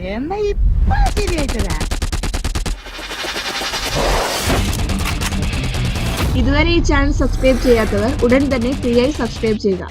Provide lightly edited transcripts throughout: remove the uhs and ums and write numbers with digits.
എന്നാ ഇപ്പൊ ശരിയായിട്ടരാ. ഇതുവരെ ഈ ചാനൽ സബ്സ്ക്രൈബ് ചെയ്യാത്തവർ ഉടൻ തന്നെ ഫ്രീ ആയി സബ്സ്ക്രൈബ് ചെയ്യുക.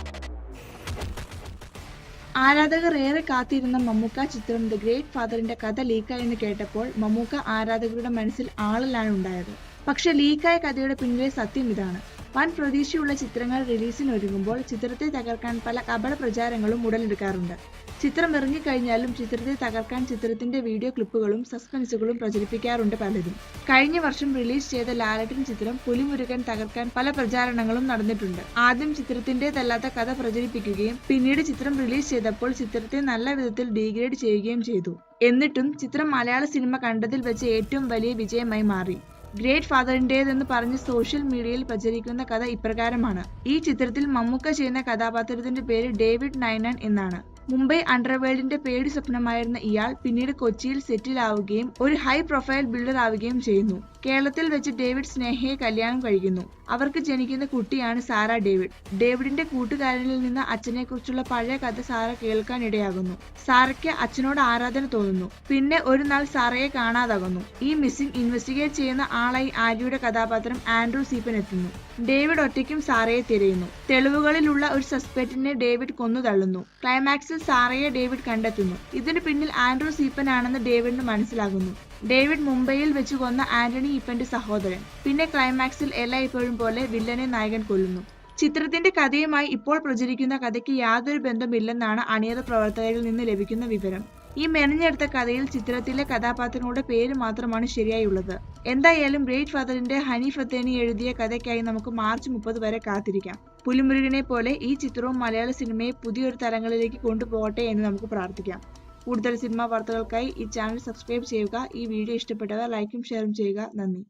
ആരാധകർ ഏറെ കാത്തിരുന്ന മമ്മൂക്ക ചിത്രം ദ ഗ്രേറ്റ് ഫാദറിന്റെ കഥ ലീക്കായെന്ന് കേട്ടപ്പോൾ മമ്മൂക്ക ആരാധകരുടെ മനസ്സിൽ ആളലാണ് ഉണ്ടായത്. പക്ഷെ ലീക്കായ കഥയുടെ പിന്നിലെ സത്യം ഇതാണ്. വൻ പ്രതീക്ഷയുള്ള ചിത്രങ്ങൾ റിലീസിനൊരുങ്ങുമ്പോൾ ചിത്രത്തെ തകർക്കാൻ പല കപട പ്രചാരങ്ങളും ഉടലെടുക്കാറുണ്ട്. ചിത്രം ഇറങ്ങിക്കഴിഞ്ഞാലും ചിത്രത്തെ തകർക്കാൻ ചിത്രത്തിന്റെ വീഡിയോ ക്ലിപ്പുകളും സസ്പെൻസുകളും പ്രചരിപ്പിക്കാറുണ്ട് പലരും. കഴിഞ്ഞ വർഷം റിലീസ് ചെയ്ത ലാലേട്ടൻ ചിത്രം പുലിമുരുകൻ തകർക്കാൻ പല പ്രചാരണങ്ങളും നടന്നിട്ടുണ്ട്. ആദ്യം ചിത്രത്തിന്റേതല്ലാത്ത കഥ പ്രചരിപ്പിക്കുകയും പിന്നീട് ചിത്രം റിലീസ് ചെയ്തപ്പോൾ ചിത്രത്തെ നല്ല വിധത്തിൽ ഡീഗ്രേഡ് ചെയ്യുകയും ചെയ്തു. എന്നിട്ടും ചിത്രം മലയാള സിനിമ കണ്ടതിൽ വെച്ച് ഏറ്റവും വലിയ വിജയമായി മാറി. ഗ്രേറ്റ് ഫാദറിന്റേതെന്ന് പറഞ്ഞ് സോഷ്യൽ മീഡിയയിൽ പ്രചരിക്കുന്ന കഥ ഇപ്രകാരമാണ്. ഈ ചിത്രത്തിൽ മമ്മൂക്ക ചെയ്യുന്ന കഥാപാത്രത്തിന്റെ പേര് ഡേവിഡ് നൈനാൻ എന്നാണ്. മുംബൈ അണ്ടർവേൾഡിന്റെ പേടി സ്വപ്നമായിരുന്ന ഇയാൾ പിന്നീട് കൊച്ചിയിൽ സെറ്റിൽ ആവുകയും ഒരു ഹൈ പ്രൊഫൈൽ ബിൽഡർ ആവുകയും ചെയ്യുന്നു. കേരളത്തിൽ വെച്ച് ഡേവിഡ് സ്നേഹയെ കല്യാണം കഴിക്കുന്നു. അവർക്ക് ജനിക്കുന്ന കുട്ടിയാണ് സാറ ഡേവിഡ്. ഡേവിഡിന്റെ കൂട്ടുകാരനിൽ നിന്ന് അച്ഛനെ കുറിച്ചുള്ള പഴയ കഥ സാറ കേൾക്കാൻ ഇടയാകുന്നു. സാറയ്ക്ക് അച്ഛനോട് ആരാധന തോന്നുന്നു. പിന്നെ ഒരു നാൾ സാറയെ കാണാതാകുന്നു. ഈ മിസ്സിംഗ് ഇൻവെസ്റ്റിഗേറ്റ് ചെയ്യുന്ന ആളായി ആര്യയുടെ കഥാപാത്രം ആൻഡ്രൂ സീപ്പൻ എത്തുന്നു. ഡേവിഡ് ഒറ്റയ്ക്കും സാറയെ തിരയുന്നു. തെളിവുകളിലുള്ള ഒരു സസ്പെക്റ്റിനെ ഡേവിഡ് കൊന്നു തള്ളുന്നു. ക്ലൈമാക്സിൽ സാറയെ ഡേവിഡ് കണ്ടെത്തുന്നു. ഇതിന് പിന്നിൽ ആൻഡ്രൂ സീപ്പൻ ആണെന്ന് ഡേവിഡിന് മനസ്സിലാകുന്നു. ഡേവിഡ് മുംബൈയിൽ വെച്ച് കൊന്ന ആന്റണി ഈപ്പന്റെ സഹോദരൻ. പിന്നെ ക്ലൈമാക്സിൽ എല്ലായ്പ്പോഴും പോലെ വില്ലനെ നായകൻ കൊല്ലുന്നു. ചിത്രത്തിന്റെ കഥയുമായി ഇപ്പോൾ പ്രചരിക്കുന്ന കഥയ്ക്ക് യാതൊരു ബന്ധമില്ലെന്നാണ് അണിയറ പ്രവർത്തകരിൽ നിന്ന് ലഭിക്കുന്ന വിവരം. ഈ മെനഞ്ഞെടുത്ത കഥയിൽ ചിത്രത്തിലെ കഥാപാത്രങ്ങളുടെ പേര് മാത്രമാണ് ശരിയായുള്ളത്. എന്തായാലും ഗ്രേറ്റ് ഫാദറിന്റെ ഹനി ഫത്തേനി എഴുതിയ കഥയ്ക്കായി നമുക്ക് മാർച്ച് 30 വരെ കാത്തിരിക്കാം. പുലിമുരുകനെ പോലെ ഈ ചിത്രവും മലയാള സിനിമയെ പുതിയൊരു തലങ്ങളിലേക്ക് കൊണ്ടുപോകട്ടെ എന്ന് നമുക്ക് പ്രാർത്ഥിക്കാം. കൂടുതൽ സിനിമാ വാർത്തകൾക്കായി ഈ ചാനൽ സബ്സ്ക്രൈബ് ചെയ്യുക. ഈ വീഡിയോ ഇഷ്ടപ്പെട്ടവർ ലൈക്കും ഷെയറും ചെയ്യുക. നന്ദി.